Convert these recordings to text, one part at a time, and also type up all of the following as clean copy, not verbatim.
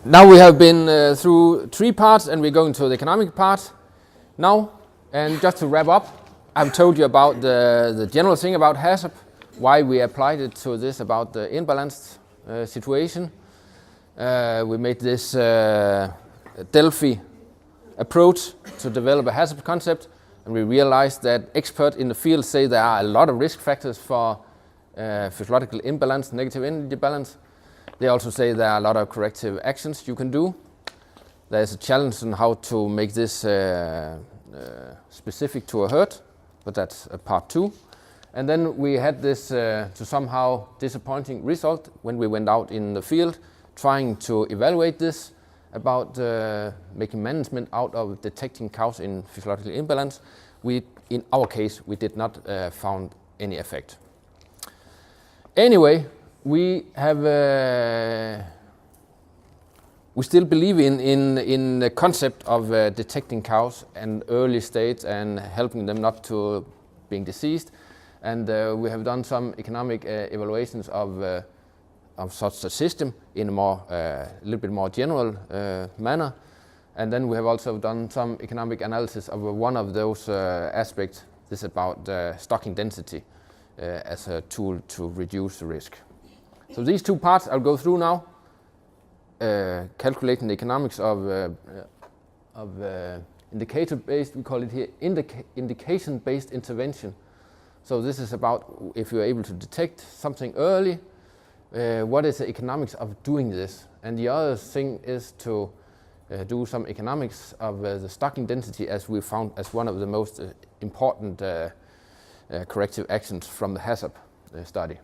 Now we have been through 3 parts and we're going to the economic part now. And just to wrap up, I've told you about the general thing about HACCP, why we applied it to this about the imbalanced situation. We made this Delphi approach to develop a HACCP concept, and we realized that experts in the field say there are a lot of risk factors for physiological imbalance, negative energy balance. They also say there are a lot of corrective actions you can do. There's a challenge on how to make this specific to a herd, but that's part 2. And then we had this to somehow disappointing result when we went out in the field trying to evaluate this about making management out of detecting cows in physiological imbalance. In our case, we did not found any effect. Anyway, we still believe in the concept of detecting cows and early stage and helping them not to being diseased. And we have done some economic evaluations of such a system in a little bit more general manner. And then we have also done some economic analysis of one of those aspects. This is about stocking density as a tool to reduce the risk. So these 2 parts I'll go through now. Calculating the economics of indicator-based, we call it here indication-based intervention. So this is about if you're able to detect something early, what is the economics of doing this? And the other thing is to do some economics of the stocking density, as we found as one of the most important corrective actions from the HACCP study.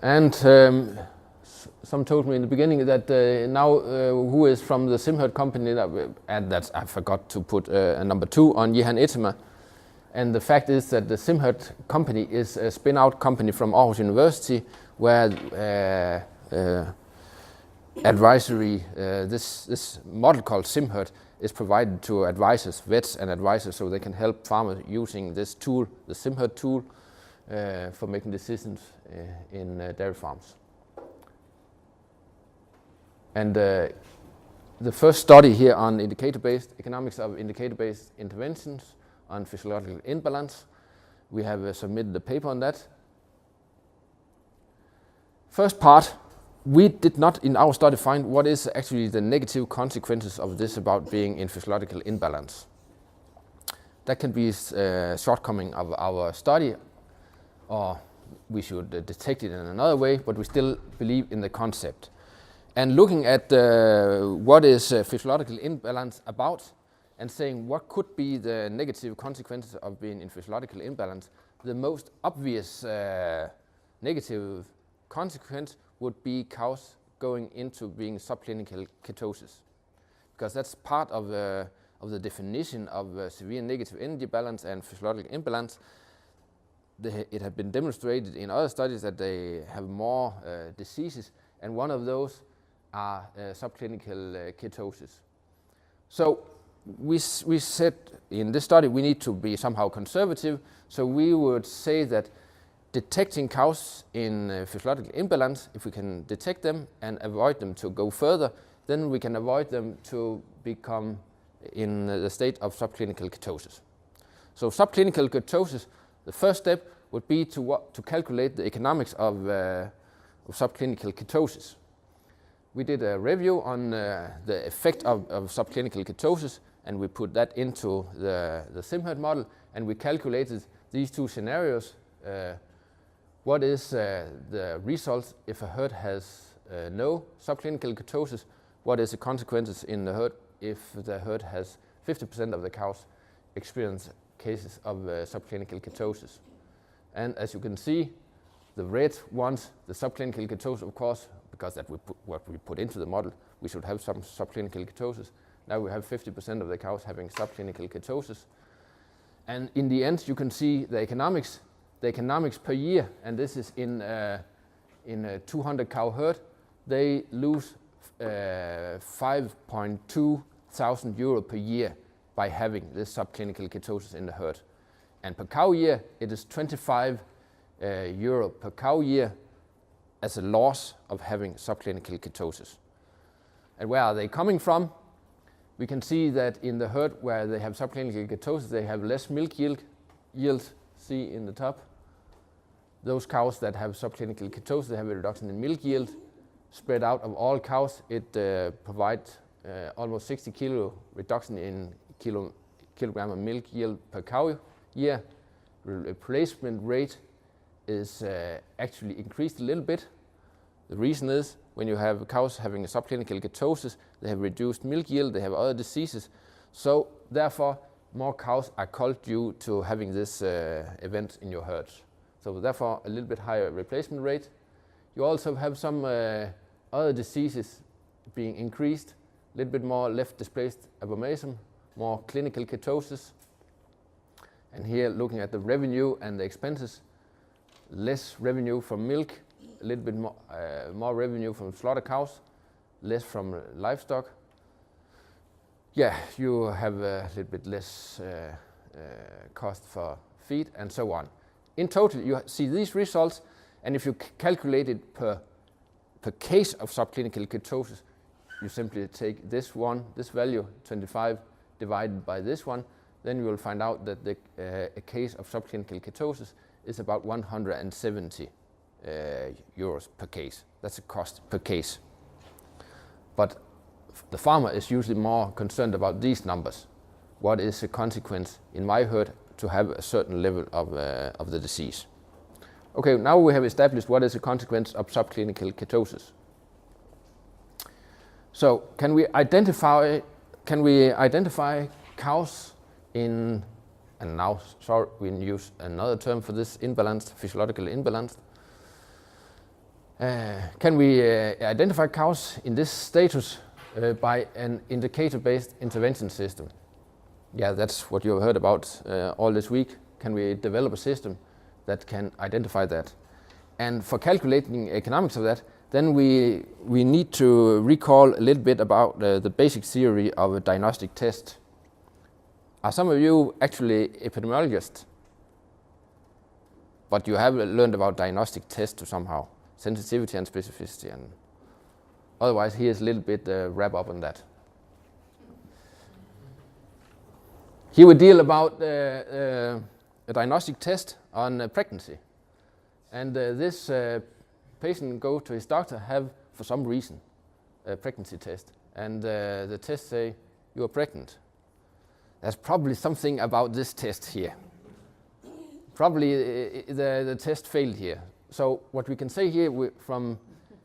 And some told me in the beginning that now who is from the SimHerd company, and that's I forgot to put a number 2 on Jehan Ettema. And the fact is that the SimHerd company is a spin-out company from Aarhus University, where advisory, this model called SimHerd is provided to advisors, vets and advisors, so they can help farmers using this tool, the SimHerd tool, for making decisions in dairy farms. And the first study here on indicator-based economics of indicator-based interventions on physiological imbalance, we have submitted a paper on that. First part, we did not in our study find what is actually the negative consequences of this about being in physiological imbalance. That can be a shortcoming of our study, or we should detect it in another way, but we still believe in the concept. And looking at what is physiological imbalance about and saying what could be the negative consequences of being in physiological imbalance, the most obvious negative consequence would be cows going into being subclinical ketosis, because that's part of the definition of severe negative energy balance and physiological imbalance. It has been demonstrated in other studies that they have more diseases, and one of those are subclinical ketosis. So we said in this study we need to be somehow conservative, so we would say that detecting cows in physiological imbalance, if we can detect them and avoid them to go further, then we can avoid them to become in the state of subclinical ketosis. So subclinical ketosis, the first step would be to calculate the economics of subclinical ketosis. We did a review on the effect of subclinical ketosis, and we put that into the SimHerd model, and we calculated these 2 scenarios. What is the result if a herd has no subclinical ketosis? What is the consequences in the herd if the herd has 50% of the cows experience cases of subclinical ketosis? And as you can see, the red ones, the subclinical ketosis, of course, because that what we put into the model, we should have some subclinical ketosis. Now we have 50% of the cows having subclinical ketosis. And in the end, you can see the economics per year, and this is in a 200 cow herd, they lose 5.2 thousand euro per year by having this subclinical ketosis in the herd. And per cow year, it is 25 euro per cow year as a loss of having subclinical ketosis. And where are they coming from? We can see that in the herd where they have subclinical ketosis, they have less milk yield, see in the top. Those cows that have subclinical ketosis, they have a reduction in milk yield. Spread out of all cows, it provides almost 60 kilo reduction in kilogram of milk yield per cow year. Replacement rate is actually increased a little bit. The reason is when you have cows having a subclinical ketosis, they have reduced milk yield, they have other diseases. So therefore, more cows are culled due to having this event in your herds. So therefore, a little bit higher replacement rate. You also have some other diseases being increased, a little bit more left displaced abomasum, more clinical ketosis. And here looking at the revenue and the expenses, less revenue from milk, a little bit more revenue from slaughter cows, less from livestock. Yeah, you have a little bit less cost for feed and so on. In total, you see these results, and if you calculate it per case of subclinical ketosis, you simply take this value, 25, divided by this one, then you will find out that a case of subclinical ketosis is about 170 euros per case. That's a cost per case. But the farmer is usually more concerned about these numbers. What is the consequence in my herd to have a certain level of the disease? Okay, now we have established what is the consequence of subclinical ketosis. So can we identify cows in, and now sorry, we use another term for this, imbalanced, physiological imbalanced. Can we identify cows in this status by an indicator-based intervention system? Yeah, that's what you have heard about all this week. Can we develop a system that can identify that? And for calculating economics of that, then we need to recall a little bit about the basic theory of a diagnostic test. Are some of you actually epidemiologists? But you have learned about diagnostic tests somehow, sensitivity and specificity, and otherwise here's a little bit wrap up on that. Here we deal about a diagnostic test on pregnancy. And this patient go to his doctor, have for some reason a pregnancy test. And the test say, you are pregnant. There's probably something about this test here. Probably the test failed here. So what we can say here from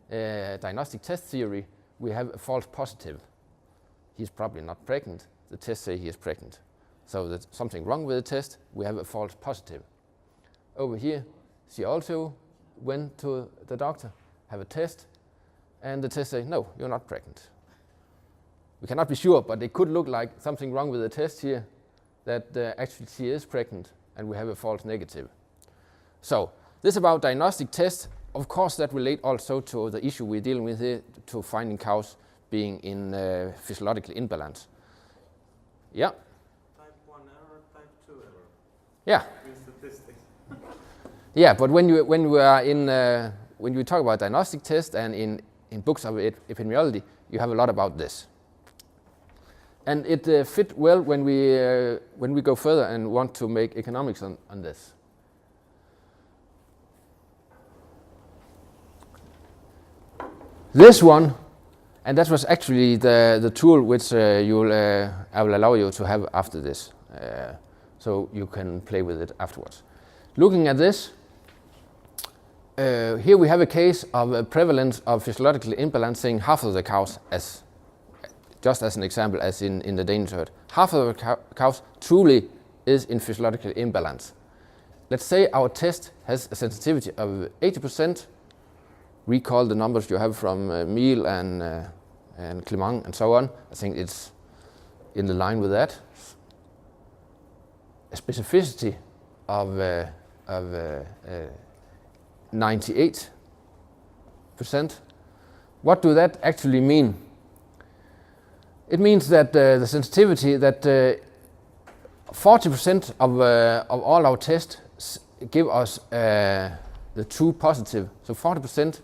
diagnostic test theory, we have a false positive. He's probably not pregnant. The test say he is pregnant. So there's something wrong with the test. We have a false positive. Over here, she also went to the doctor, have a test, and the test say, no, you're not pregnant. We cannot be sure, but it could look like something wrong with the test here, that actually she is pregnant, and we have a false negative. So this about diagnostic tests, of course that relate also to the issue we're dealing with here, to finding cows being in physiological imbalance. Yeah? Type 1 error, type 2 error. Yeah. In statistics. Yeah, but when you talk about diagnostic tests and in books of epidemiology, you have a lot about this. And it fit well when we go further and want to make economics on this. This one, and that was actually the tool which I will allow you to have after this, so you can play with it afterwards. Looking at this, here we have a case of a prevalence of physiological imbalance, saying half of the cows, just as an example, as in the Danish herd, half of the cows truly is in physiological imbalance. Let's say our test has a sensitivity of 80%. Recall the numbers you have from Meal and Clement and so on. I think it's in the line with that. A specificity of 98%. What do that actually mean? It means that the sensitivity that 40% of all our tests give us the true positive. So 40%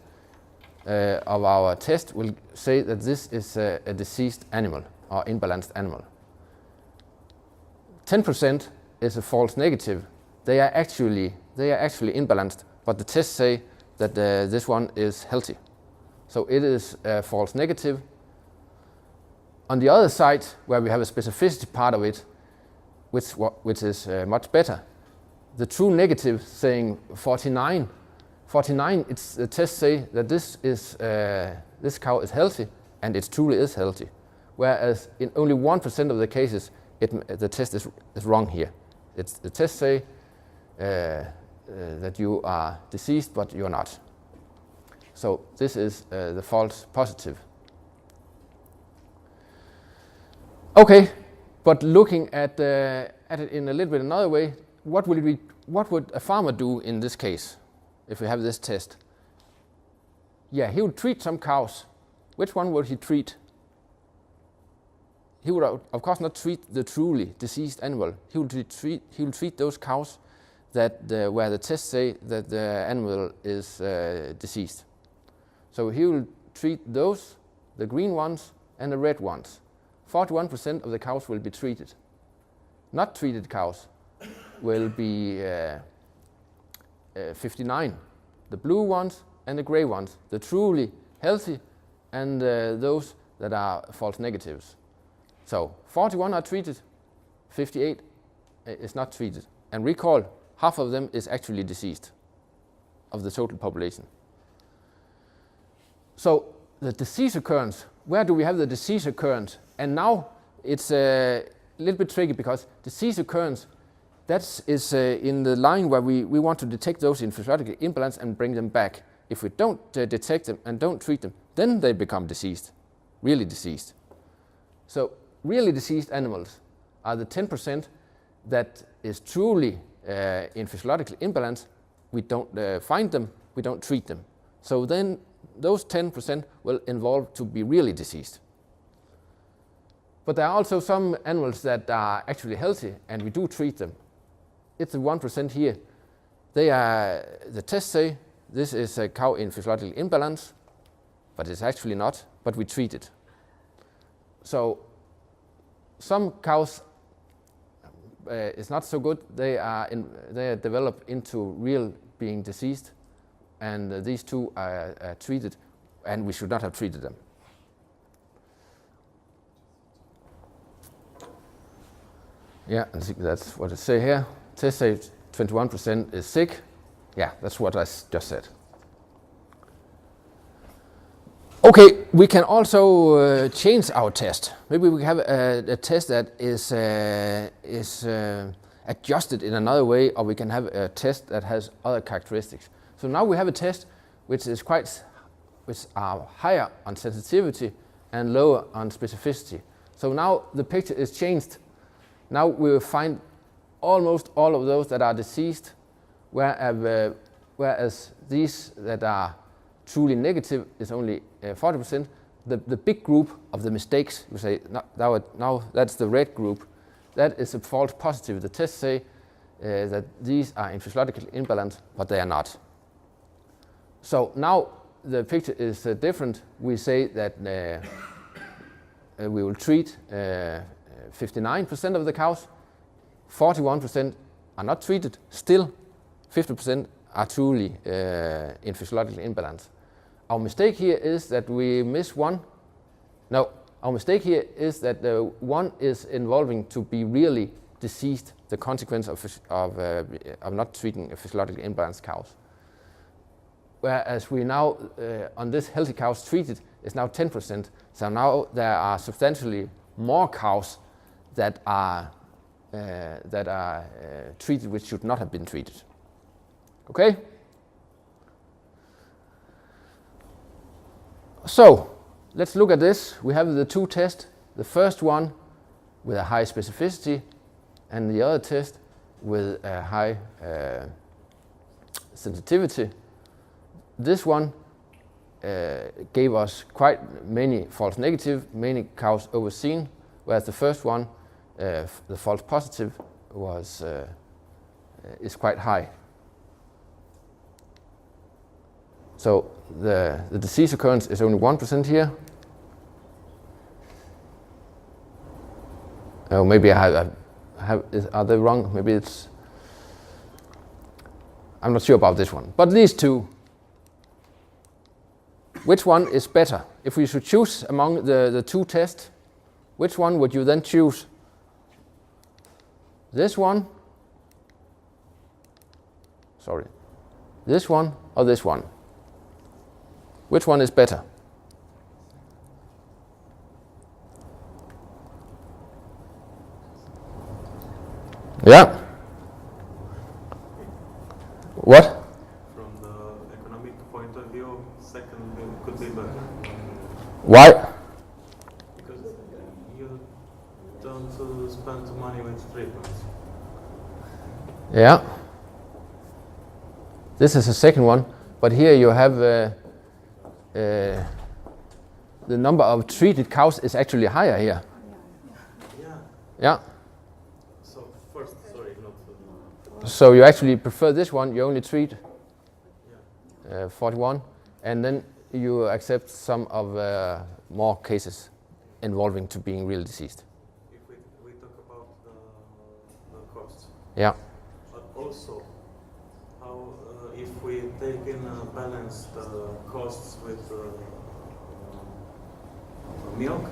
of our test will say that this is a diseased animal or imbalanced animal. 10% is a false negative. They are actually imbalanced, but the tests say that this one is healthy. So it is a false negative. On the other side, where we have a specificity part of it, which is much better, the true negative saying 49, it's the tests say that this cow is healthy, and it truly is healthy. Whereas in only 1% of the cases, the test is wrong here. The tests say that you are diseased, but you're not. So this is the false positive. Okay, but looking at it in a little bit another way, what would a farmer do in this case if we have this test? Yeah, he would treat some cows. Which one would he treat? He would of course not treat the truly diseased animal. He will treat those cows that where the tests say that the animal is diseased. So he will treat those, the green ones and the red ones. 41% of the cows will be treated. Not treated cows will be 59. The blue ones and the gray ones, the truly healthy and those that are false negatives. So 41 are treated, 58 is not treated. And recall, half of them is actually diseased of the total population. So the disease occurrence, where do we have the disease occurrence? And now it's a little bit tricky because disease occurrence, that is in the line where we want to detect those in physiological imbalance and bring them back. If we don't detect them and don't treat them, then they become diseased, really diseased. So really diseased animals are the 10% that is truly in physiological imbalance. We don't find them, we don't treat them. So then those 10% will evolve to be really diseased. But there are also some animals that are actually healthy and we do treat them. It's the 1% here. The tests say this is a cow in physiological imbalance, but it's actually not, but we treat it. So some cows is not so good. They are developed into real being diseased, and these two are treated, and we should not have treated them. Yeah, I think that's what it says here. Test say 21% is sick. Yeah, that's what I just said. Okay, we can also change our test. Maybe we have a test that is adjusted in another way, or we can have a test that has other characteristics. So now we have a test which are higher on sensitivity and lower on specificity. So now the picture is changed. Now we will find almost all of those that are diseased, whereas these that are truly negative is only 40%. The big group of the mistakes, we say, now that's the red group, that is a false positive. The tests say that these are in physiological imbalance, but they are not. So now the picture is different. We say that we will treat 59% of the cows, 41% are not treated, still 50% are truly in physiological imbalance. Our mistake here is that we miss one. No, our mistake here is that one is involving to be really diseased, the consequence of not treating physiologically imbalanced cows. Whereas we now, on this healthy cows treated, is now 10%. So now there are substantially more cows that are treated which should not have been treated. Okay? So let's look at this. We have the two tests. The first one with a high specificity and the other test with a high sensitivity. This one gave us quite many false negative, many cows overseen, whereas the first one, the false positive, is quite high. So the disease occurrence is only 1% here. Oh, maybe I have are they wrong? Maybe it's, I'm not sure about this one. But these two, which one is better? If we should choose among the two tests, which one would you then choose? This one? Sorry. This one or this one? Which one is better? Yeah. What? From the economic point of view, second could be better. Why? Because you don't spend money with treatments. Yeah. This is the second one, but here you have the number of treated cows is actually higher here. Yeah. Yeah. So first, sorry, not. So you actually prefer this one. You only treat Yeah. 41, and then you accept some of more cases involving to being real diseased. If we talk about the costs, Yeah. but also how if we take in balance the costs with milk,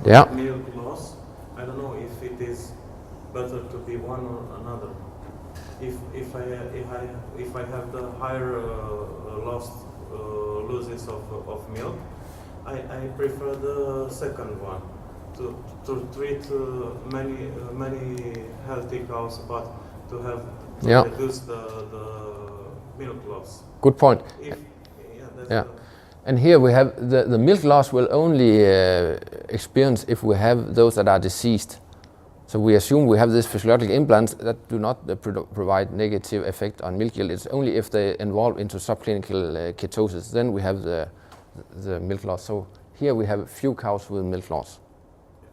Yeah. milk loss. I don't know if it is better to be one or another. If I have the higher losses of milk, I prefer the second one to treat many healthy cows, but to have to Yeah. reduce the milk loss. Good point. That's Yeah. And here we have the milk loss will only experience if we have those that are diseased. So we assume we have this physiological imbalance that do not provide negative effect on milk yield. It's only if they involve into subclinical ketosis, then we have the milk loss. So here we have few cows with milk loss.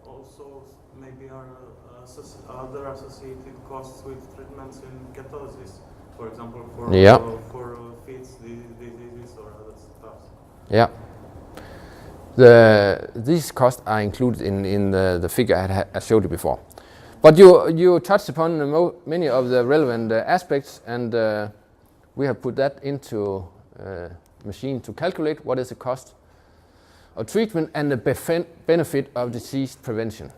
Also, maybe are other associated costs with treatments in ketosis, for example, for feeds diseases or other stuff. Yeah. These costs are included in the figure I showed you before. But you touched upon many of the relevant aspects, and we have put that into a machine to calculate what is the cost of treatment and the benefit of disease prevention.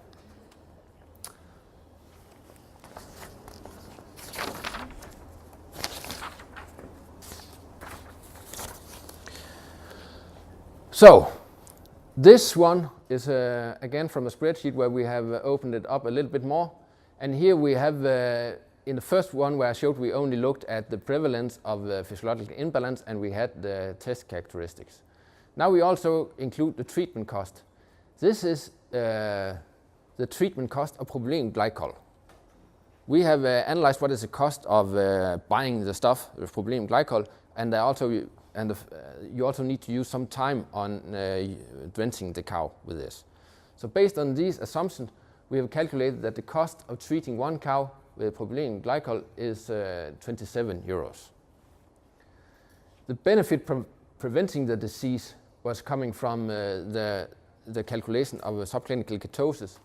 So, this one is again from a spreadsheet where we have opened it up a little bit more. And here we have, in the first one where I showed we only looked at the prevalence of physiological imbalance and we had the test characteristics. Now we also include the treatment cost. This is the treatment cost of propylene glycol. We have analyzed what is the cost of buying the stuff with propylene glycol, and you also need to use some time on drenching the cow with this. So based on these assumptions, we have calculated that the cost of treating one cow with propylene glycol is 27 euros. The benefit from preventing the disease was coming from the calculation of subclinical ketosis.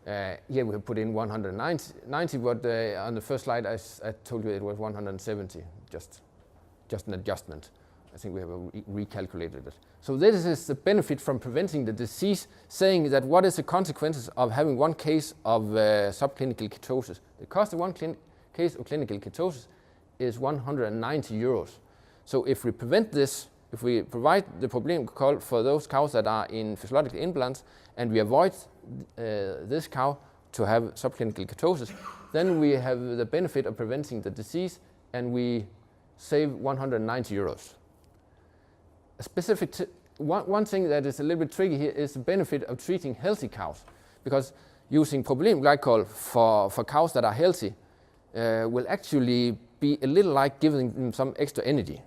Here we have put in 190, but on the first slide I told you it was 170, just an adjustment. I think we have recalculated it. So this is the benefit from preventing the disease, saying that what is the consequences of having one case of subclinical ketosis. The cost of one case of clinical ketosis is 190 euros. So if we prevent this, if we provide the propylene glycol for those cows that are in physiological imbalance, and we avoid this cow to have subclinical ketosis, then we have the benefit of preventing the disease, and we save 190 euros. A specific one thing that is a little bit tricky here is the benefit of treating healthy cows, because using propylene glycol for cows that are healthy will actually be a little like giving them some extra energy.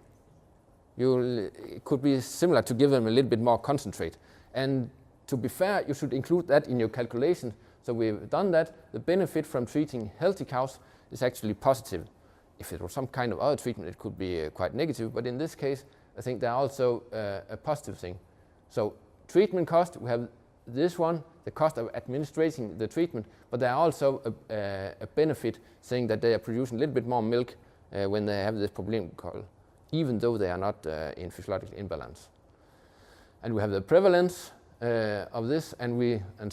It could be similar to give them a little bit more concentrate. And to be fair, you should include that in your calculation. So we've done that. The benefit from treating healthy cows is actually positive. If it was some kind of other treatment, it could be quite negative. But in this case, I think there are also a positive thing. So treatment cost, we have this one, the cost of administrating the treatment, but there are also a benefit saying that they are producing a little bit more milk when they have this problem call, even though they are not in physiological imbalance. And we have the prevalence of this, and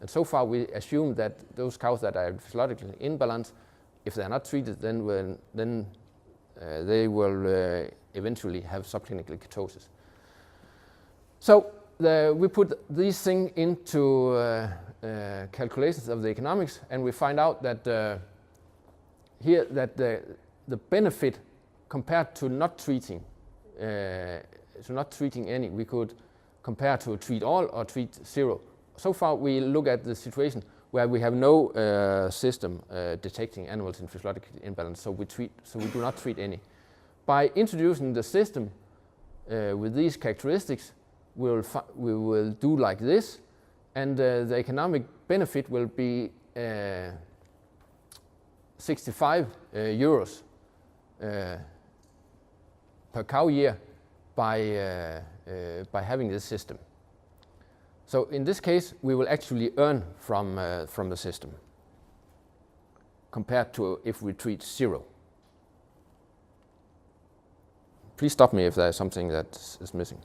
so far we assume that those cows that are physiologically imbalance, if they are not treated, then they will eventually have subclinical ketosis. So we put these things into calculations of the economics, and we find out that here that the benefit compared to not treating any, we could compare to treat all or treat zero. So far we look at the situation where we have no system detecting animals in physiological imbalance, so we do not treat any. By introducing the system with these characteristics, we will do like this, and the economic benefit will be 65 euros per cow year by having this system. So in this case, we will actually earn from the system compared to if we treat zero. Please stop me if there is something that is missing.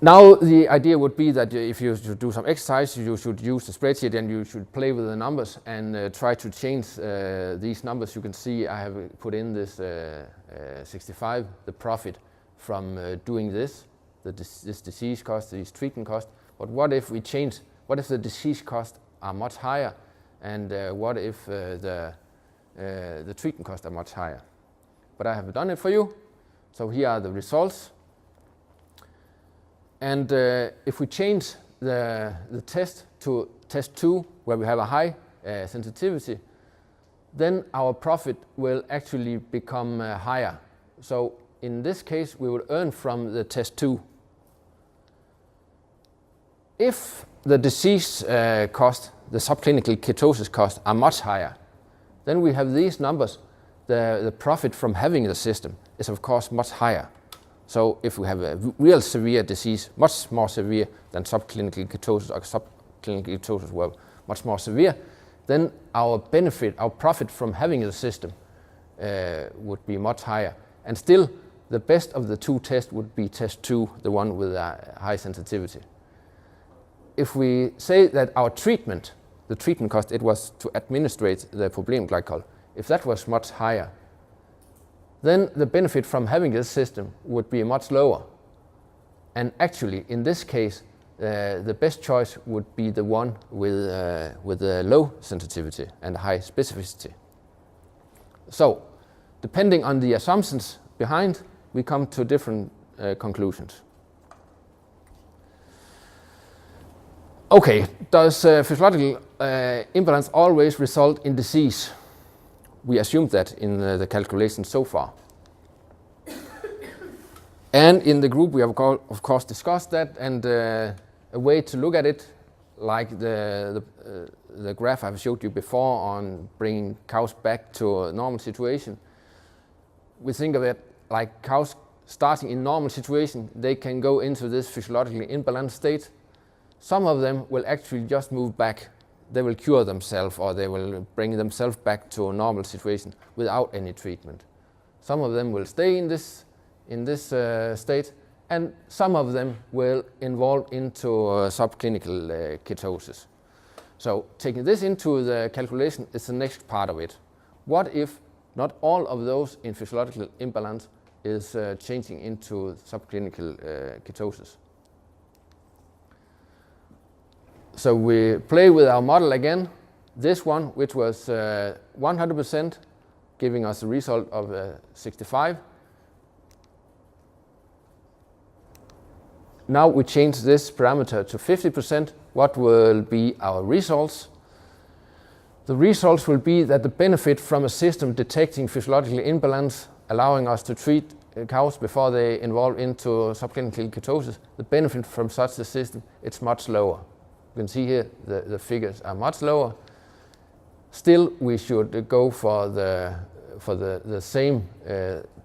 Now the idea would be that if you should do some exercise, you should use the spreadsheet and you should play with the numbers and try to change these numbers. You can see I have put in this 65, the profit from doing this disease cost, this treatment cost. But what if we change, what if the disease costs are much higher, and what if the treatment costs are much higher? But I have done it for you. So here are the results. And if we change the test to test 2, where we have a high sensitivity, then our profit will actually become higher. So in this case, we will earn from the test 2. If the disease cost, the subclinical ketosis cost, are much higher, then we have these numbers. The profit from having the system is of course much higher. So if we have a real severe disease, much more severe than subclinical ketosis, or subclinical ketosis were much more severe, then our benefit, our profit from having the system would be much higher. And still, the best of the two tests would be test 2, the one with a high sensitivity. If we say that our treatment, the treatment cost, it was to administrate the problem glycol, if that was much higher, then the benefit from having this system would be much lower. And actually, in this case, the best choice would be the one with a low sensitivity and high specificity. So, depending on the assumptions behind, we come to different conclusions. Okay, does physiological imbalance always result in disease? We assumed that in the calculation so far. And in the group we have of course discussed that, and a way to look at it, like the graph I've showed you before on bringing cows back to a normal situation. We think of it like cows starting in normal situation, they can go into this physiologically imbalanced state. Some of them will actually just move back. They will cure themselves, or they will bring themselves back to a normal situation without any treatment. Some of them will stay in this state, and some of them will evolve into subclinical ketosis. So taking this into the calculation is the next part of it. What if not all of those in physiological imbalance is changing into subclinical ketosis? So we play with our model again. This one, which was 100%, giving us a result of 65. Now we change this parameter to 50%. What will be our results? The results will be that the benefit from a system detecting physiological imbalance, allowing us to treat cows before they evolve into subclinical ketosis, the benefit from such a system, it's much lower. You can see here the figures are much lower. Still, we should go for the same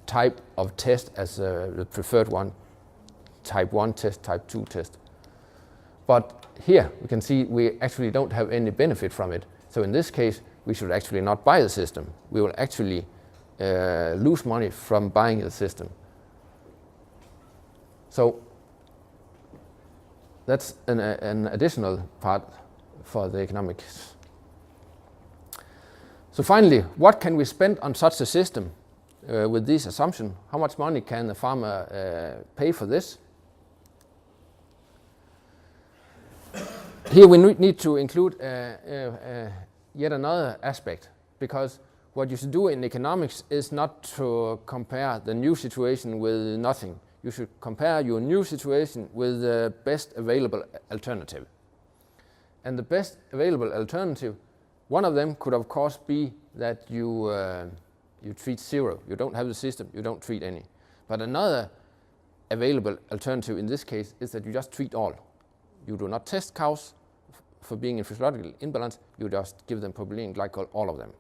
type of test as the preferred one, type 1 test, type 2 test. But here we can see we actually don't have any benefit from it. So in this case, we should actually not buy the system. We will actually lose money from buying the system. So that's an additional part for the economics. So finally, what can we spend on such a system with this assumption? How much money can the farmer pay for this? Here we need to include yet another aspect, because what you should do in economics is not to compare the new situation with nothing. You should compare your new situation with the best available alternative. And the best available alternative, one of them could of course be that you treat zero. You don't have the system, you don't treat any. But another available alternative in this case is that you just treat all. You do not test cows for being in physiological imbalance, you just give them propylene glycol, all of them.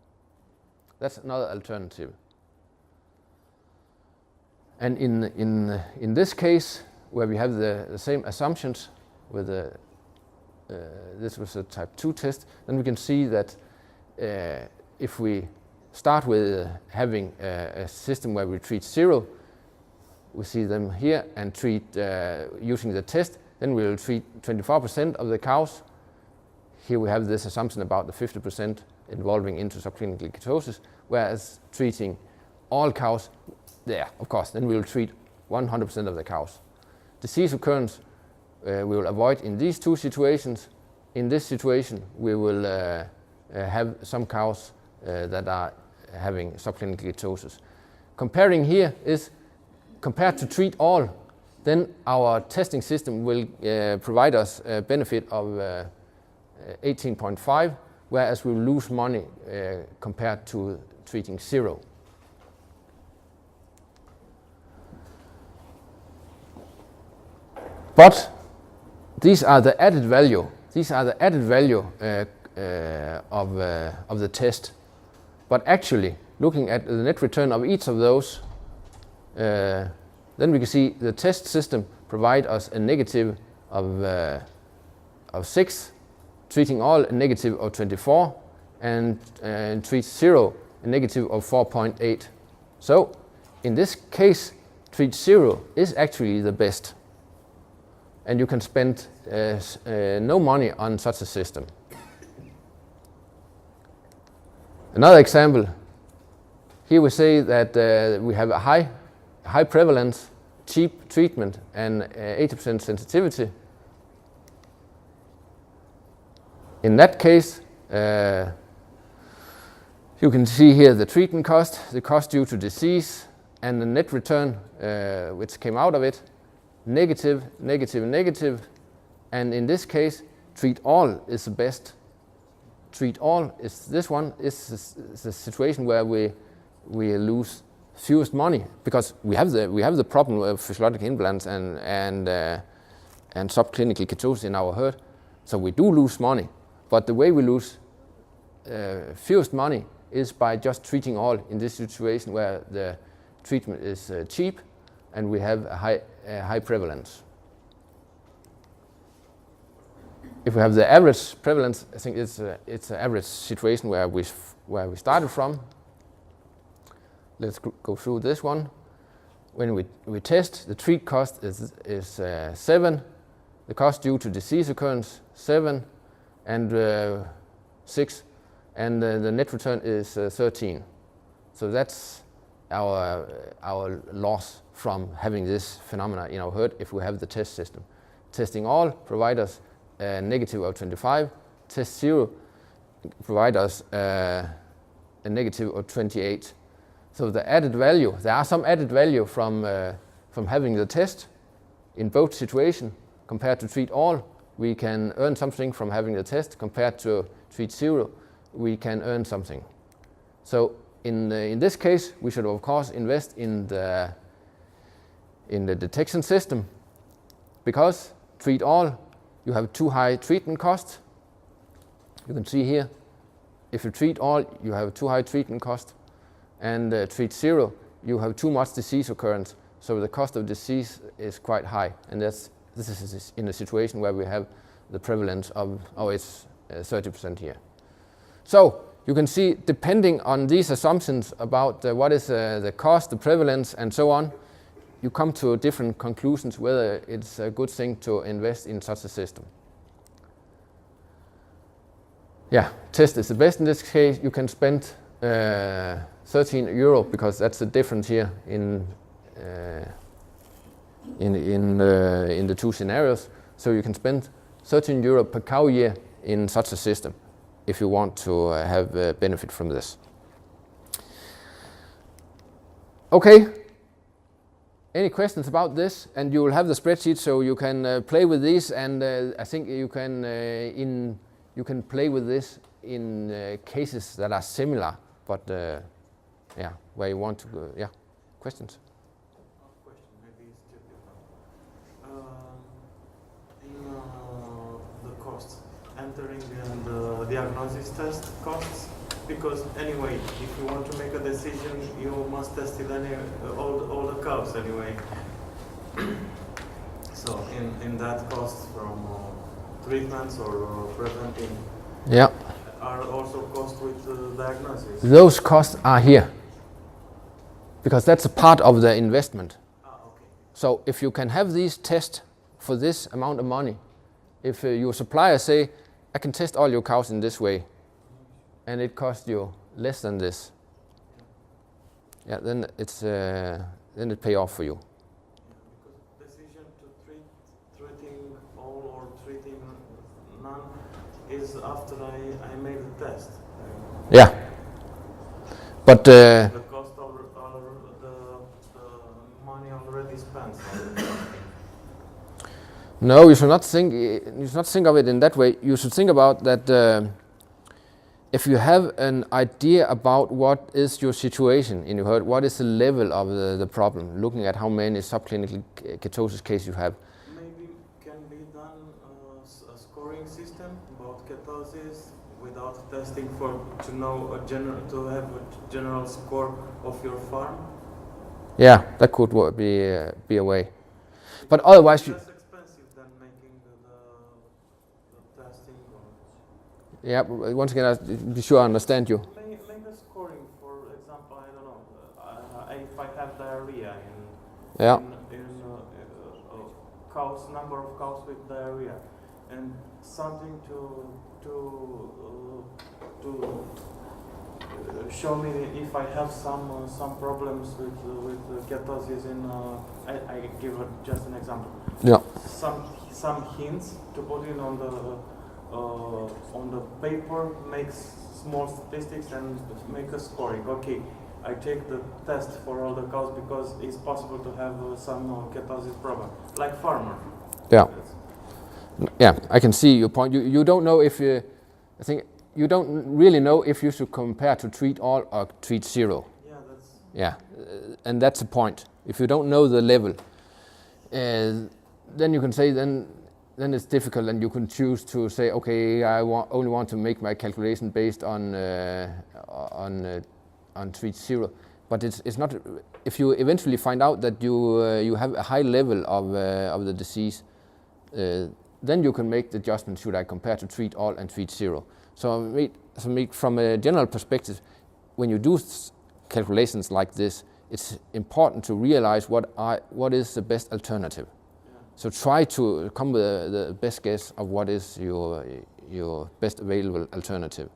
That's another alternative. And in this case, where we have the same assumptions with this was a type 2 test, then we can see that if we start with having a system where we treat zero, we see them here, and treat using the test, then we will treat 24% of the cows. Here we have this assumption about the 50% involving into subclinical ketosis, whereas treating all cows, there, of course, then we will treat 100% of the cows. Disease occurrence we will avoid in these two situations. In this situation, we will have some cows that are having subclinical ketosis. Comparing here is, compared to treat all, then our testing system will provide us a benefit of 18.5, whereas we will lose money compared to treating zero. But these are the added value. These are the added value of the test. But actually, looking at the net return of each of those, then we can see the test system provide us a negative of 6, treating all a negative of 24, and treat zero a negative of 4.8. So in this case, treat zero is actually the best. And you can spend no money on such a system. Another example, here we say that we have a high prevalence, cheap treatment, and 80% sensitivity. In that case, you can see here the treatment cost, the cost due to disease, and the net return which came out of it. Negative, negative, negative, and in this case, treat all is the best. Treat all is this one is the situation where we lose fewest money, because we have the problem of physiological imbalance and subclinical ketosis in our herd, so we do lose money. But the way we lose fewest money is by just treating all in this situation where the treatment is cheap and we have a high prevalence. If we have the average prevalence, I think it's an average situation where we started from. Let's go through this one. When we test, the treat cost is 7, the cost due to disease occurrence 7, and 6, and the net return is 13. So that's our loss from having this phenomena in our herd if we have the test system. Testing all provide us a negative of 25. Test zero provide us a negative of 28. So the added value, there are some added value from having the test in both situations. Compared to treat all, we can earn something from having the test. Compared to treat zero, we can earn something. So in this case, we should of course invest in the detection system, because treat all, you have too high treatment costs. You can see here if you treat all, you have too high treatment cost, and treat zero, you have too much disease occurrence, so the cost of disease is quite high, and this is in a situation where we have the prevalence of, it's 30% here. So you can see, depending on these assumptions about what is the cost, the prevalence, and so on, you come to different conclusions whether it's a good thing to invest in such a system. Yeah, test is the best in this case. You can spend 13 euro, because that's the difference here in the two scenarios. So you can spend 13 euro per cow year in such a system if you want to have benefit from this. Okay, any questions about this? And you will have the spreadsheet, so you can play with these, and I think you can play with this in cases that are similar, but yeah, where you want to go. Yeah, questions? Question, maybe it's too different. The costs, entering the diagnosis test costs, because anyway, if you want to make a decision, you must test it all the cows anyway. So in that cost from treatments or preventing, yeah, are also costs with diagnosis. Those costs are here, because that's a part of the investment. Okay. So if you can have these tests for this amount of money, if your supplier say, I can test all your cows in this way, and it costs you less than this, yeah, then it's then it pay off for you. Because decision to treating all or treating none is after I made the test. Yeah, but The cost of the money already spent. no, you should not think of it in that way. You should think about that. If you have an idea about what is your situation in your herd, what is the level of the problem, looking at how many subclinical ketosis cases you have. Maybe can be done a scoring system about ketosis without testing to know to have a general score of your farm. Yeah, that could be a way. But otherwise, less expensive than making the testing. Yeah, once again, be sure I understand you. Make a scoring, for example, I don't know, if I have diarrhea in cows, number of cows with diarrhea, and something to show me if I have some problems with ketosis I give just an example. Yeah. Some hints to put in on the paper, makes small statistics and make a scoring. Okay, I take the test for all the cows because it's possible to have some ketosis problem, like farmer. Yeah. Yeah, I can see your point. You don't know if I think you don't really know if you should compare to treat all or treat zero. Yeah, that's. Yeah, and that's the point. If you don't know the level, then you can say then it's difficult, and you can choose to say, okay, I only want to make my calculation based on treat zero. But it's not. If you eventually find out that you have a high level of the disease, then you can make the adjustment. Should I compare to treat all and treat zero? So from a general perspective, when you do calculations like this, it's important to realize what is the best alternative. So try to come with the best guess of what is your best available alternative.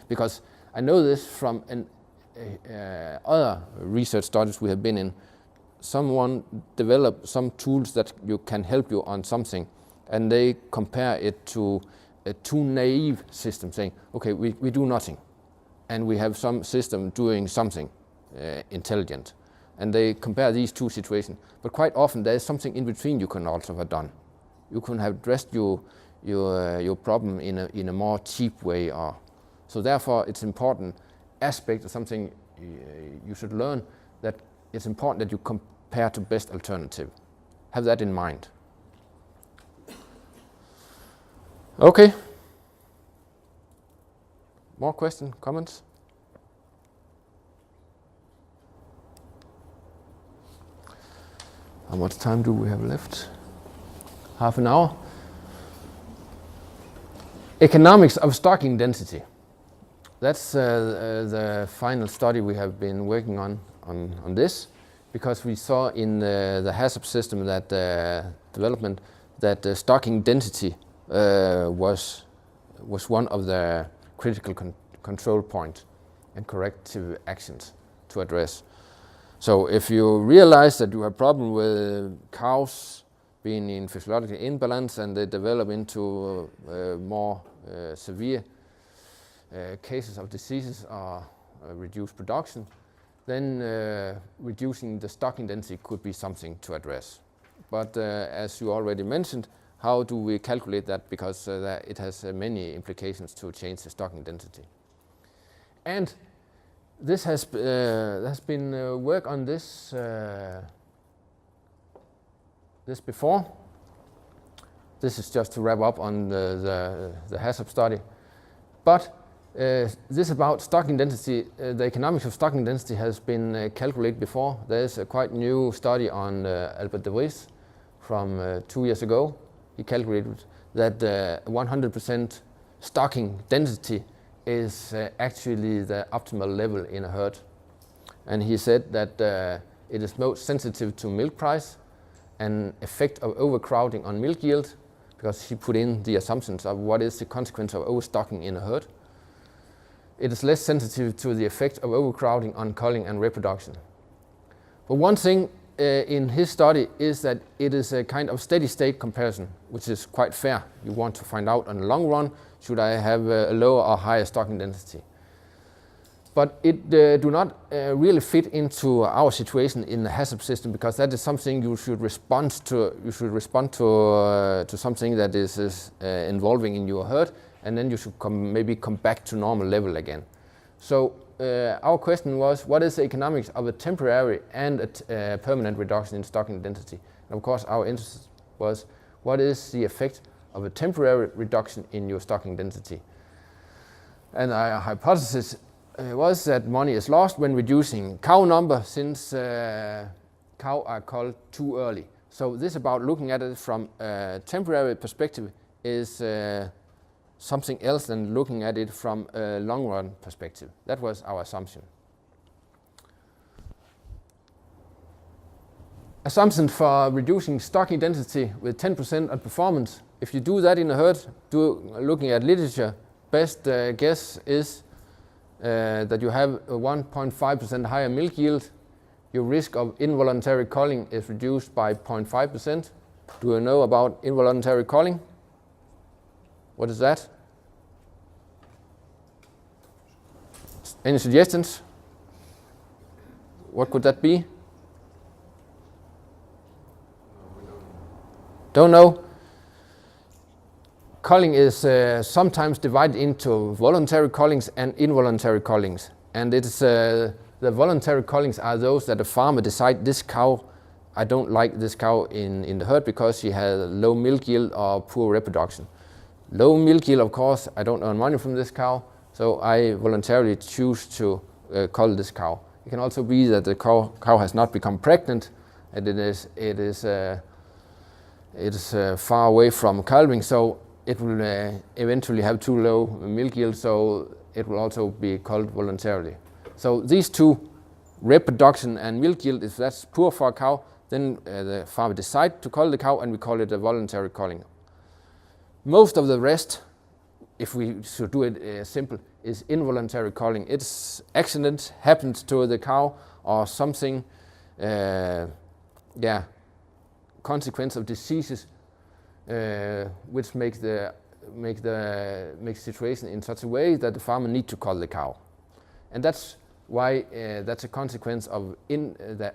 Because I know this from other research studies we have been in. Someone developed some tools that can help you on something, and they compare it to a too naive system, saying, okay, we do nothing, and we have some system doing something intelligent. And they compare these two situations. But quite often there is something in between you can also have done. You can have addressed your problem in a more cheap way. So therefore it's important aspect of something you should learn, that it's important that you compare to best alternative. Have that in mind. Okay. More questions, comments? How much time do we have left? Half an hour. Economics of stocking density. That's the final study we have been working on this, because we saw in the HACCP system that development that stocking density was one of the critical control points and corrective actions to address. So if you realize that you have problem with cows being in physiological imbalance and they develop into more severe cases of diseases or reduced production, then reducing the stocking density could be something to address. But as you already mentioned, how do we calculate that? Because it has many implications to change the stocking density. And this has been work on this before. This is just to wrap up on the HACCP study. But this about stocking density, the economics of stocking density has been calculated before. There is a quite new study on Albert de Vries from 2 years ago. He calculated that 100% stocking density is actually the optimal level in a herd. And he said that it is most sensitive to milk price and effect of overcrowding on milk yield, because he put in the assumptions of what is the consequence of overstocking in a herd. It is less sensitive to the effect of overcrowding on culling and reproduction. But one thing in his study is that it is a kind of steady state comparison, which is quite fair. You want to find out on the long run, should I have a lower or higher stocking density? But it do not really fit into our situation in the HACCP system, because that is something you should respond to. You should respond to something that is involving in your herd, and then you should maybe come back to normal level again. So our question was, what is the economics of a temporary and a permanent reduction in stocking density? And of course, our interest was, what is the effect of a temporary reduction in your stocking density? And our hypothesis was that money is lost when reducing cow number, since cow are culled too early. So this about looking at it from a temporary perspective is something else than looking at it from a long run perspective. That was our assumption. Assumption for reducing stocking density with 10% on performance. If you do that in a herd, looking at literature, best guess is that you have a 1.5% higher milk yield. Your risk of involuntary culling is reduced by 0.5%. Do you know about involuntary culling? What is that? Any suggestions? What could that be? Don't know. Culling is sometimes divided into voluntary cullings and involuntary cullings. And it's the voluntary cullings are those that the farmer decide, this cow, I don't like this cow in the herd because she has low milk yield or poor reproduction. Low milk yield, of course, I don't earn money from this cow, so I voluntarily choose to cull this cow. It can also be that the cow has not become pregnant, and it is far away from calving, so it will eventually have too low milk yield, so it will also be culled voluntarily. So these two, reproduction and milk yield, if that's poor for a cow, then the farmer decides to cull the cow, and we call it a voluntary culling. Most of the rest, if we should do it simple, is involuntary culling. It's accident happens to the cow or something, consequence of diseases, which makes the situation in such a way that the farmer need to cull the cow, and that's why that's a consequence of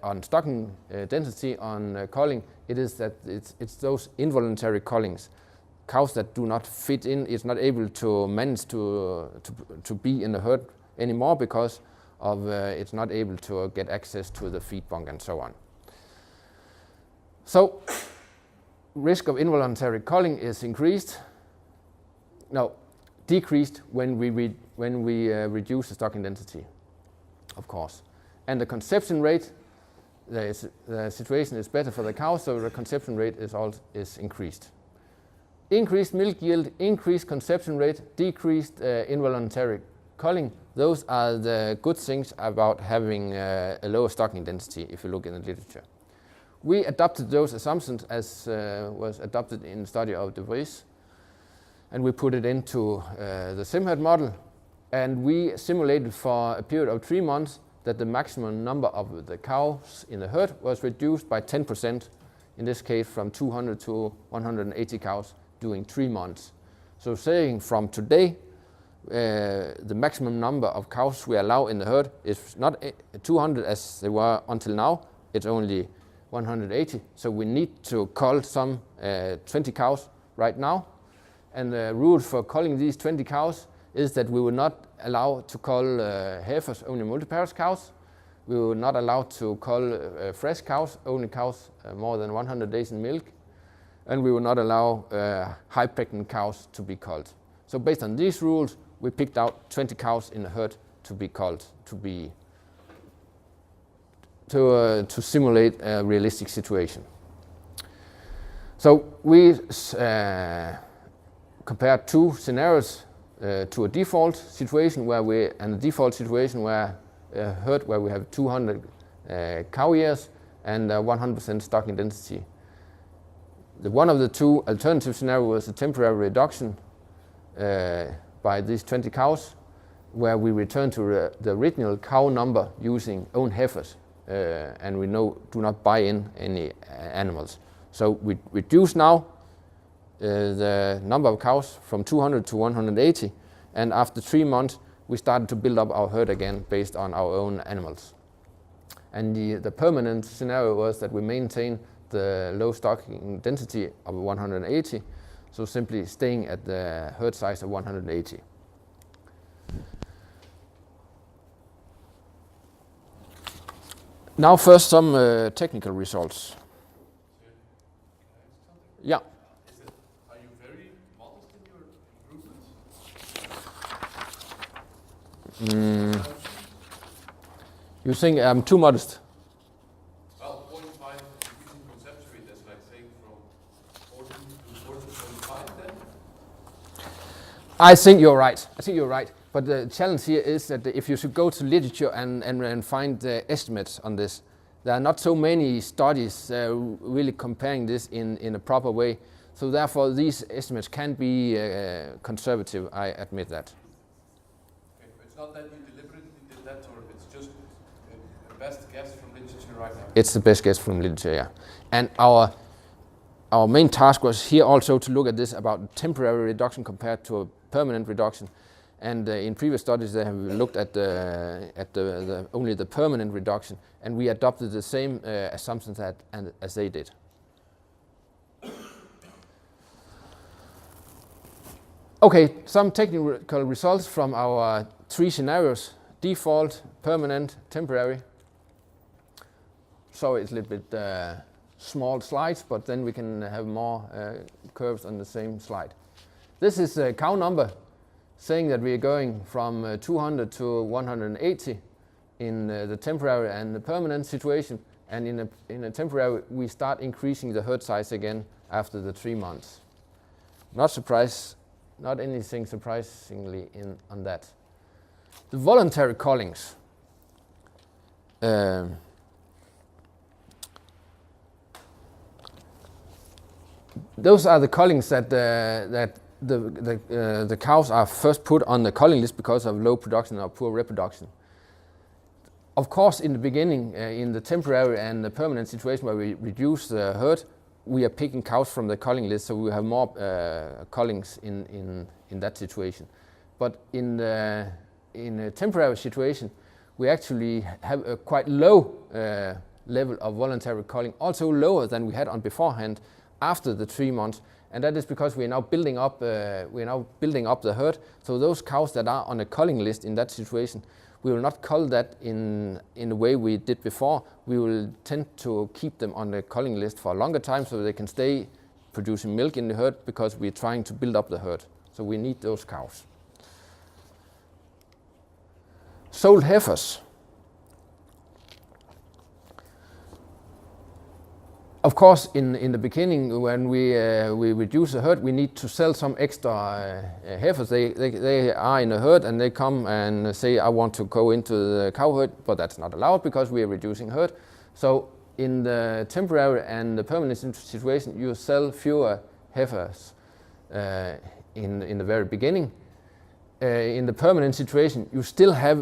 on stocking density on culling. It is that it's those involuntary cullings. Cows that do not fit in, is not able to manage to be in the herd anymore because of it's not able to get access to the feed bunk and so on. So risk of involuntary culling is increased. Now, decreased when we reduce the stocking density, of course. And the conception rate, the situation is better for the cow, so the conception rate is increased. Increased milk yield, increased conception rate, decreased involuntary culling. Those are the good things about having a lower stocking density if you look in the literature. We adopted those assumptions as was adopted in the study of De Vries, and we put it into the SimHerd model, and we simulated for a period of 3 months that the maximum number of the cows in the herd was reduced by 10%, in this case from 200 to 180 cows during 3 months. So saying from today, the maximum number of cows we allow in the herd is not 200 as they were until now, it's only 180. So we need to cull some 20 cows right now. And the rule for culling these 20 cows is that we will not allow to cull heifers, only multiparous cows. We will not allow to cull fresh cows, only cows more than 100 days in milk. And we will not allow high pregnant cows to be culled. So based on these rules, we picked out 20 cows in the herd to be culled, to simulate a realistic situation. So we compared 2 scenarios to a default situation and a default situation where a herd where we have 200 cow years and 100% stocking density. One of the 2 alternative scenarios was a temporary reduction by these 20 cows, where we return to the original cow number using own heifers, and we do not buy in any animals. So we reduce now the number of cows from 200 to 180, and after 3 months we started to build up our herd again based on our own animals. And the permanent scenario was that we maintain the low stocking density of 180, so simply staying at the herd size of 180. Now first some technical results. Yeah. Are you very modest in your improvements? You think I'm too modest? Well, 0.5 increasing conception rate, that's like saying from 40 to 40.5 then? I think you're right. But the challenge here is that if you should go to literature and find the estimates on this, there are not so many studies really comparing this in a proper way. So therefore, these estimates can be conservative, I admit that. Okay, but it's not that you deliberately did that, or it's just the best guess from literature right now? It's the best guess from literature, yeah. And our main task was here also to look at this about temporary reduction compared to a permanent reduction. And in previous studies, they have looked at only the permanent reduction, and we adopted the same assumptions as they did. Okay, some technical results from our 3 scenarios: default, permanent, temporary. So it's a little bit small slides, but then we can have more curves on the same slide. This is a cow number, saying that we are going from 200 to 180 in the temporary and the permanent situation, and in a temporary we start increasing the herd size again after the 3 months. Not anything surprisingly on that. The voluntary cullings. Those are the cullings that the cows are first put on the culling list because of low production or poor reproduction. Of course, in the beginning, in the temporary and the permanent situation where we reduce the herd, we are picking cows from the culling list, so we have more cullings in that situation. But in a temporary situation, we actually have a quite low level of voluntary culling, also lower than we had on beforehand after the 3 months. And that is because we are now building up the herd. So those cows that are on a culling list in that situation, we will not cull that in the way we did before. We will tend to keep them on the culling list for a longer time so they can stay producing milk in the herd, because we're trying to build up the herd. So we need those cows. Sold heifers. Of course, in the beginning, when we reduce the herd, we need to sell some extra heifers. They are in a herd and they come and say, I want to go into the cow herd, but that's not allowed because we are reducing herd. So in the temporary and the permanent situation, you sell fewer heifers in the very beginning. In the permanent situation, you still have,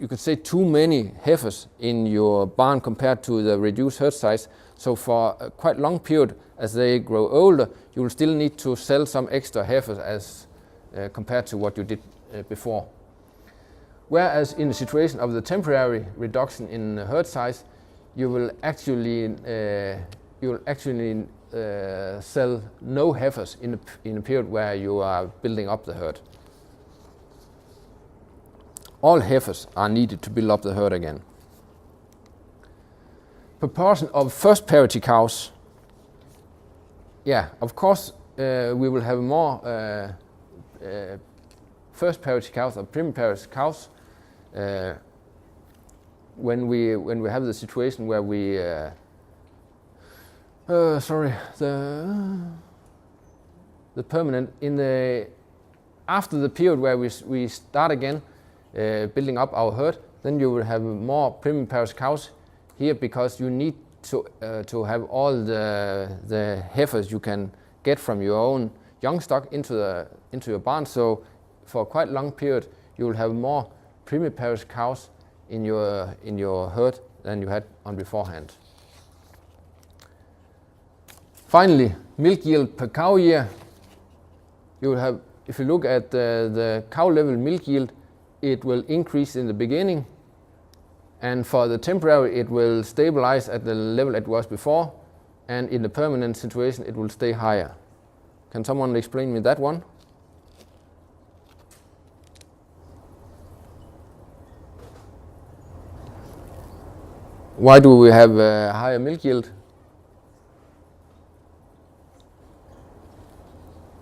you could say, too many heifers in your barn compared to the reduced herd size. So for a quite long period, as they grow older, you will still need to sell some extra heifers as compared to what you did before. Whereas in the situation of the temporary reduction in herd size, you will actually sell no heifers in a period where you are building up the herd. All heifers are needed to build up the herd again. Proportion of first parity cows. Yeah, of course we will have more first parity cows or prime parity cows when we have the situation where we the permanent after the period where we start again building up our herd, then you will have more prime parity cows here because you need to have all the heifers you can get from your own young stock into your barn. So for a quite long period, you will have more prime parity cows in your herd than you had on beforehand. Finally, milk yield per cow year. You will have, if you look at the cow level milk yield, it will increase in the beginning. And for the temporary, it will stabilize at the level it was before. And in the permanent situation, it will stay higher. Can someone explain me that one? Why do we have a higher milk yield?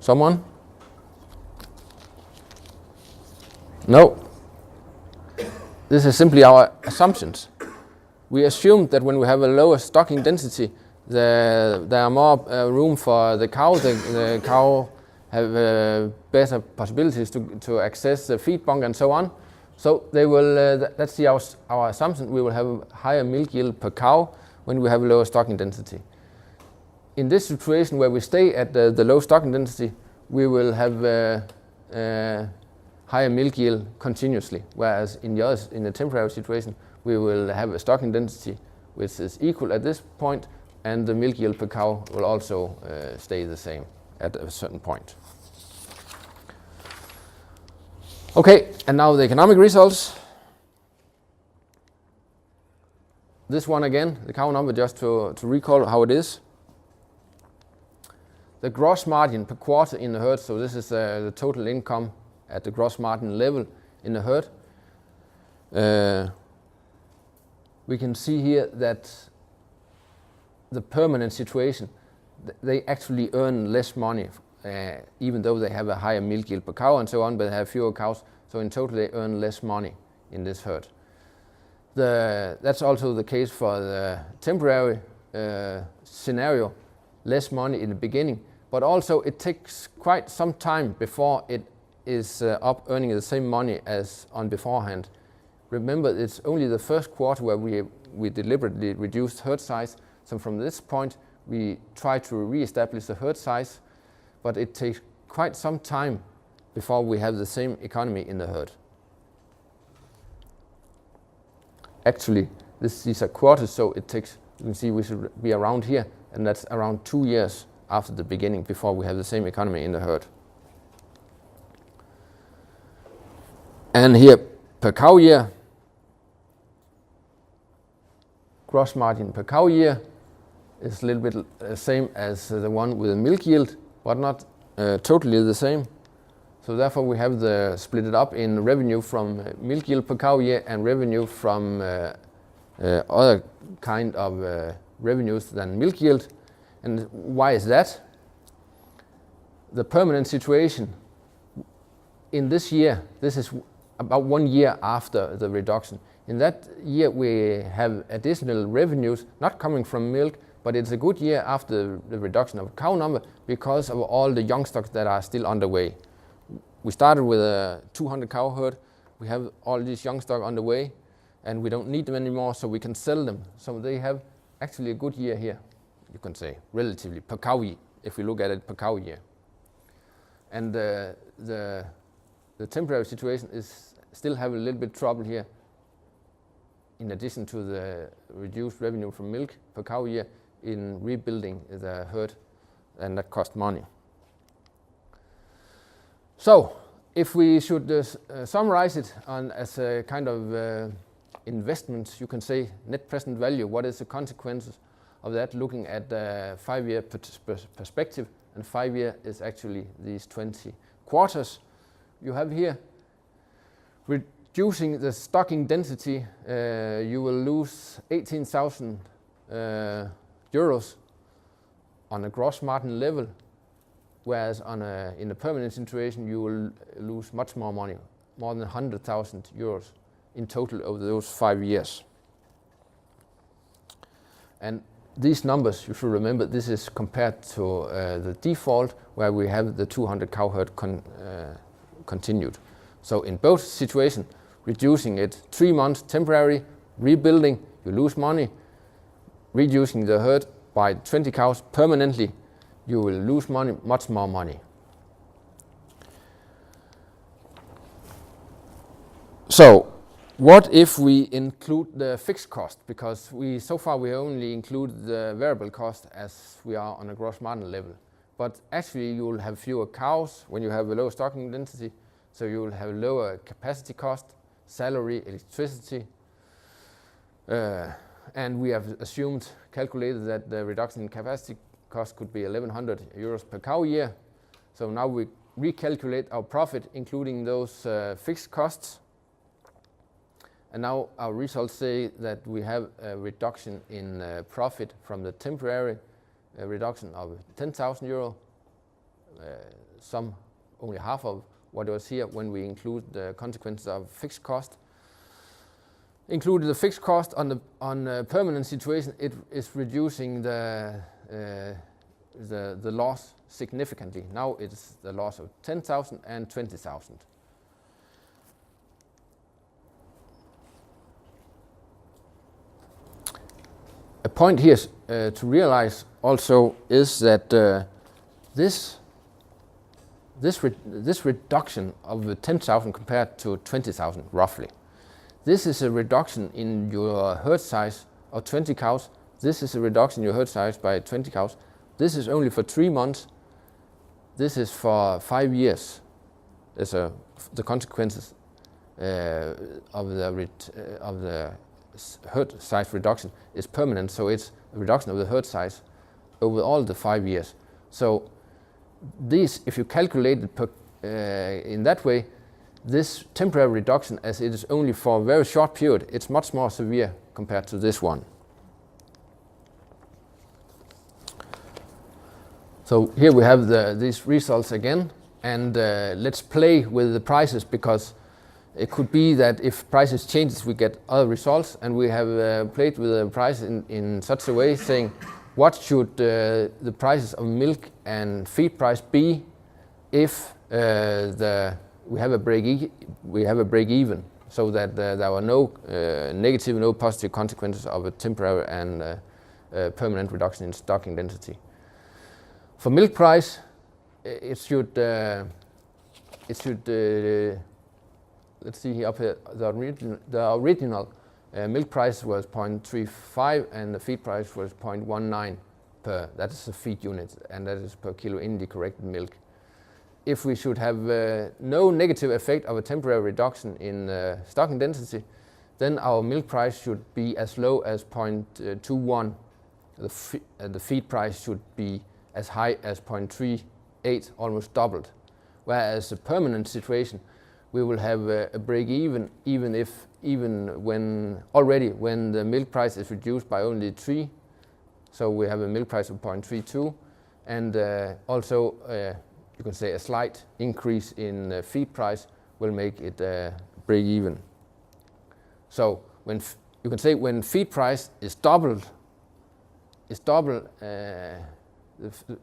Someone? No. This is simply our assumptions. We assume that when we have a lower stocking density, there are more room for the cow. The cow have better possibilities to access the feed bunk and so on. So they will. That's our assumption. We will have higher milk yield per cow when we have a lower stocking density. In this situation where we stay at the low stocking density, we will have higher milk yield continuously, whereas in the temporary situation, we will have a stocking density which is equal at this point, and the milk yield per cow will also stay the same at a certain point. Okay, and now the economic results. This one again, the cow number, just to recall how it is. The gross margin per quarter in the herd, so this is the total income at the gross margin level in the herd. We can see here that the permanent situation, they actually earn less money, even though they have a higher milk yield per cow and so on, but they have fewer cows, so in total they earn less money in this herd. That's also the case for the temporary scenario, less money in the beginning, but also it takes quite some time before it is up earning the same money as on beforehand. Remember, it's only the first quarter where we deliberately reduced herd size. So from this point, we try to re-establish the herd size, but it takes quite some time before we have the same economy in the herd. Actually, these are quarters, so it takes, you can see we should be around here, and that's around 2 years after the beginning before we have the same economy in the herd. And here, per cow year, gross margin per cow year is a little bit the same as the one with the milk yield, but not totally the same. So therefore we have split it up in revenue from milk yield per cow year and revenue from other kind of revenues than milk yield. And why is that? The permanent situation in this year, this is about 1 year after the reduction. In that year we have additional revenues not coming from milk, but it's a good year after the reduction of cow number because of all the young stocks that are still underway. We started with a 200 cow herd. We have all these young stock underway and we don't need them anymore, so we can sell them. So they have actually a good year here, you can say, relatively, per cow year, if we look at it per cow year. And the temporary situation is still have a little bit trouble here. In addition to the reduced revenue from milk per cow year in rebuilding the herd, and that cost money. So, if we should summarize it as a kind of investment, you can say net present value, what is the consequences of that looking at the 5-year perspective, and 5 year is actually these 20 quarters you have here. Reducing the stocking density, you will lose 18,000 euros on a gross margin level, whereas in a permanent situation you will lose much more money, more than 100,000 euros in total over those 5 years. And these numbers, you should remember, this is compared to the default where we have the 200 cow herd continued. So in both situations, reducing it 3 months temporary, rebuilding, you lose money. Reducing the herd by 20 cows permanently, you will lose money, much more money. So, what if we include the fixed cost? Because so far we only include the variable cost as we are on a gross margin level. But actually you will have fewer cows when you have a lower stocking density, so you will have lower capacity cost, salary, electricity, and we have calculated that the reduction in capacity cost could be 1,100 euros per cow year. So now we recalculate our profit including those fixed costs. And now our results say that we have a reduction in profit from the temporary reduction of 10,000 euro, some only half of what was here when we include the consequences of fixed cost. Included the fixed cost on a permanent situation, it is reducing the loss significantly. Now it's the loss of 10,000 and 20,000. A point here to realize also is that this reduction of 10,000 compared to 20,000 roughly, this is a reduction in your herd size of 20 cows. This is a reduction in your herd size by 20 cows. This is only for 3 months. This is for 5 years. There's the consequences of the herd size reduction is permanent, so it's a reduction of the herd size over all the 5 years. So these, if you calculate it in that way, this temporary reduction, as it is only for a very short period, it's much more severe compared to this one. So here we have these results again, and let's play with the prices, because it could be that if prices changes we get other results, and we have played with the price in such a way, saying what should the prices of milk and feed price be if we have a break even, so that there were no negative, no positive consequences of a temporary and permanent reduction in stocking density. For milk price, it should let's see here up here, the original milk price was 0.35 and the feed price was 0.19 per, that is the feed unit, and that is per kilo in the corrected milk. If we should have no negative effect of a temporary reduction in stocking density, then our milk price should be as low as 0.21. The feed price should be as high as 0.38, almost doubled. Whereas a permanent situation, we will have a break even when the milk price is reduced by only 3. So we have a milk price of 0.32, and also you can say a slight increase in feed price will make it break even. So you can say when feed price is doubled,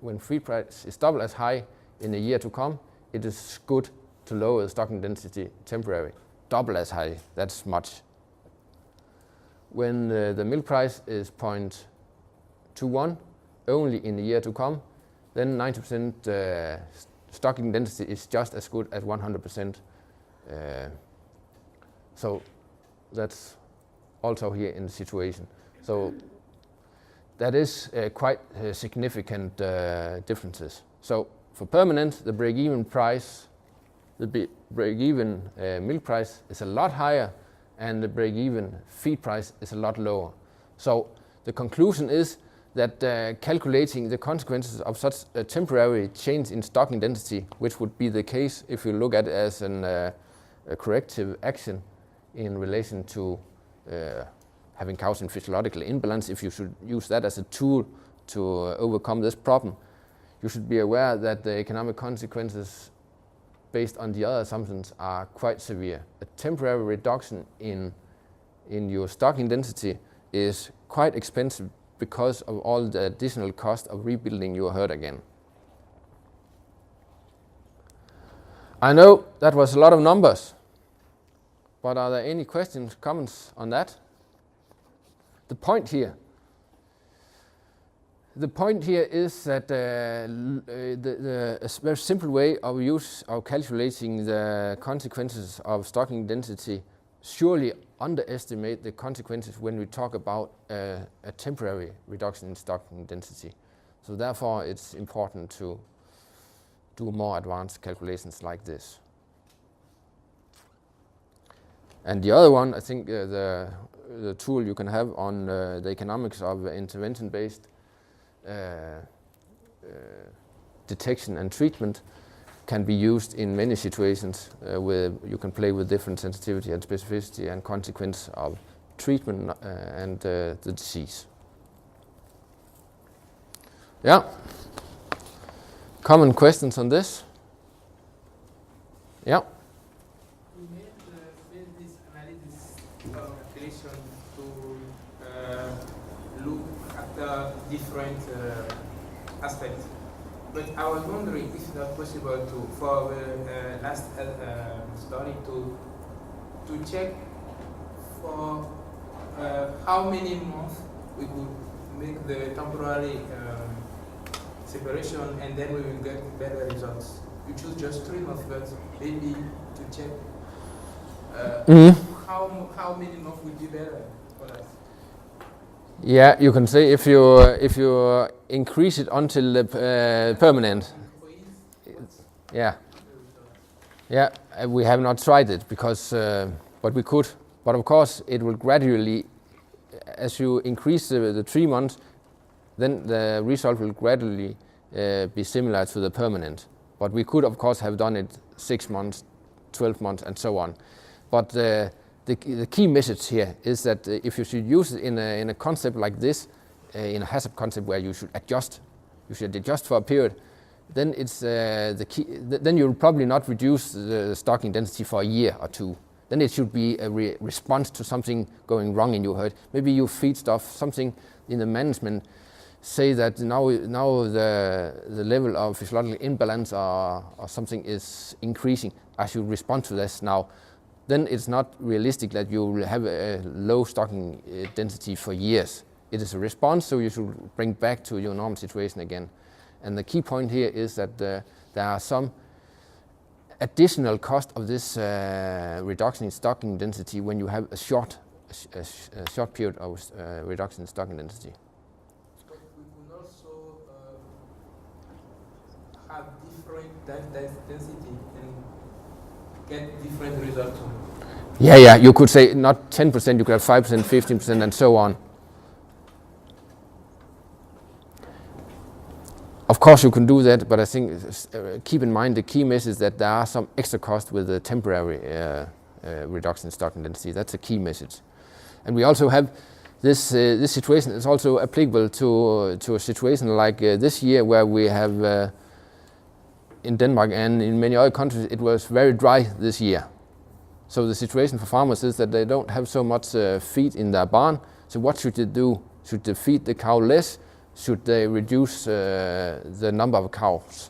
when feed price is double as high in a year to come, it is good to lower the stocking density temporarily. Double as high, that's much. When the milk price is 0.21 only in a year to come, then 90% stocking density is just as good as 100%. So that's also here in the situation. So that is quite significant differences. So for permanent, the break-even price, the break-even milk price is a lot higher, and the break-even feed price is a lot lower. So the conclusion is that calculating the consequences of such a temporary change in stocking density, which would be the case if you look at it as a corrective action in relation to having cows in physiological imbalance, if you should use that as a tool to overcome this problem, you should be aware that the economic consequences based on the other assumptions are quite severe. A temporary reduction in your stocking density is quite expensive because of all the additional cost of rebuilding your herd again. I know that was a lot of numbers, but are there any questions, comments on that? The point here is that a very simple way of calculating the consequences of stocking density surely underestimate the consequences when we talk about a temporary reduction in stocking density. So therefore it's important to do more advanced calculations like this. And the other one, I think the tool you can have on the economics of intervention-based detection and treatment can be used in many situations where you can play with different sensitivity and specificity and consequence of treatment and the disease. Yeah. Common questions on this? Yeah. We made this analysis calculation to look at the different aspects. But I was wondering if it's not possible to, for the last study, to check for how many months we could make the temporary separation, and then we will get better results. You choose just 3 months, but maybe to check how many months would be better for us. Yeah, you can say if you increase it until the permanent. Yeah, we have not tried it because, but we could. But of course, it will gradually, as you increase the 3 months, then the result will gradually be similar to the permanent. But we could, of course, have done it 6 months, 12 months, and so on. But the key message here is that if you should use it in a concept like this, in a HACCP concept where you should adjust for a period, then it's the key. Then you'll probably not reduce the stocking density for a year or two. Then it should be a response to something going wrong in your herd. Maybe you feed stuff, something in the management, say that now the level of physiological imbalance or something is increasing. I should respond to this now. Then it's not realistic that you will have a low stocking density for years. It is a response, so you should bring back to your normal situation again. And the key point here is that there are some additional cost of this reduction in stocking density when you have a short period of reduction in stocking density. But we could also have different density and get different results. Yeah, you could say not 10%, you could have 5%, 15%, and so on. Of course you can do that, but I think keep in mind the key message that there are some extra costs with the temporary reduction in stocking density. That's a key message. And we also have this situation is also applicable to a situation like this year, where we have in Denmark and in many other countries it was very dry this year. So the situation for farmers is that they don't have so much feed in their barn. So what should they do? Should they feed the cow less? Should they reduce the number of cows?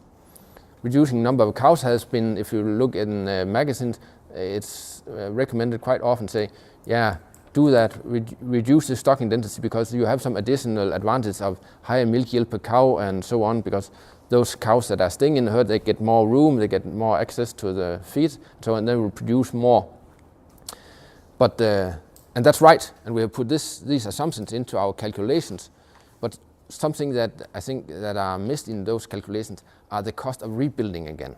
Reducing number of cows has been, if you look in magazines, it's recommended quite often, say, yeah, do that, reduce the stocking density because you have some additional advantage of higher milk yield per cow and so on, because those cows that are staying in the herd, they get more room, they get more access to the feed, so and they will produce more. But and that's right, and we have put these assumptions into our calculations. But something that I think that are missed in those calculations are the cost of rebuilding again.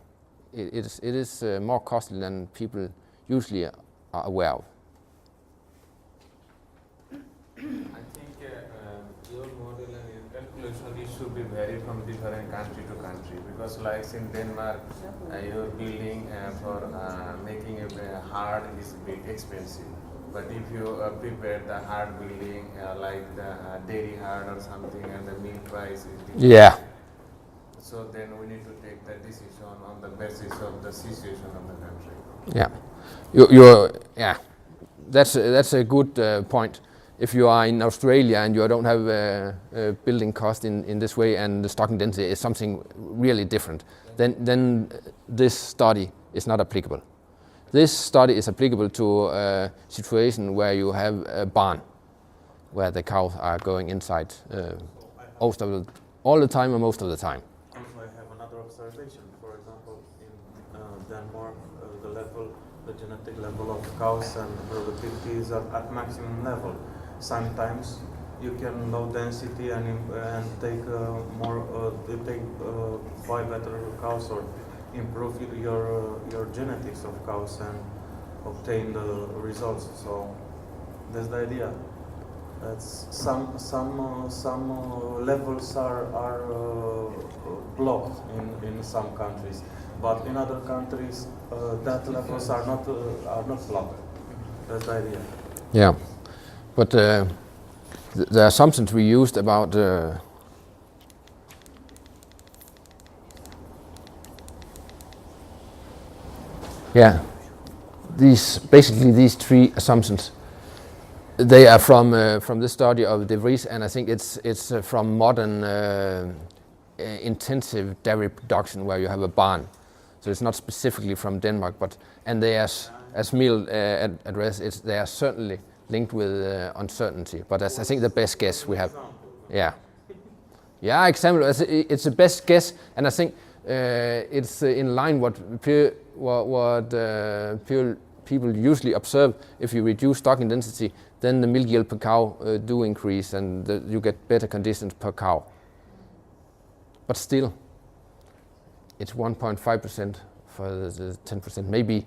It is more costly than people usually are aware of. I think your model and your calculation it should be vary from different country to country, because like in Denmark, your building for making a hard is big expensive. But if you prepare the hard building like the dairy hard or something, and the milk price is different. Yeah. So then we need to take the decision on the basis of the situation of the country. Yeah, that's a good point. If you are in Australia and you don't have a building cost in this way, and the stocking density is something really different, then this study is not applicable. This study is applicable to a situation where you have a barn, where the cows are going inside all the time or most of the time. Also, I have another observation. For example, in Denmark, the genetic level of cows and productivity is at maximum level. Sometimes you can low density and take buy better cows or improve your genetics of cows and obtain the results. So that's the idea. That's some levels are blocked in some countries, but in other countries that levels are not blocked. That's the idea. Yeah, but the assumptions we used about these three assumptions, they are from the study of De Vries, and I think it's from modern intensive dairy production where you have a barn. So it's not specifically from Denmark, and they as Miel addressed, they are certainly linked with uncertainty. But that's I think the best guess we have. Yeah, example. It's the best guess, and I think it's in line what people usually observe. If you reduce stocking density, then the milk yield per cow do increase, and you get better conditions per cow. But still, it's 1.5% for the 10%. Maybe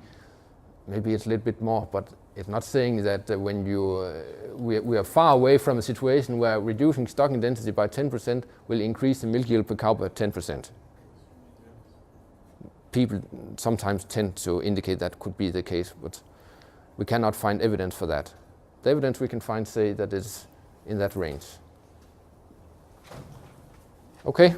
it's a little bit more, but it's not saying that when we are far away from a situation where reducing stocking density by 10% will increase the milk yield per cow by 10%. People sometimes tend to indicate that could be the case, but we cannot find evidence for that. The evidence we can find say that it's in that range. Okay.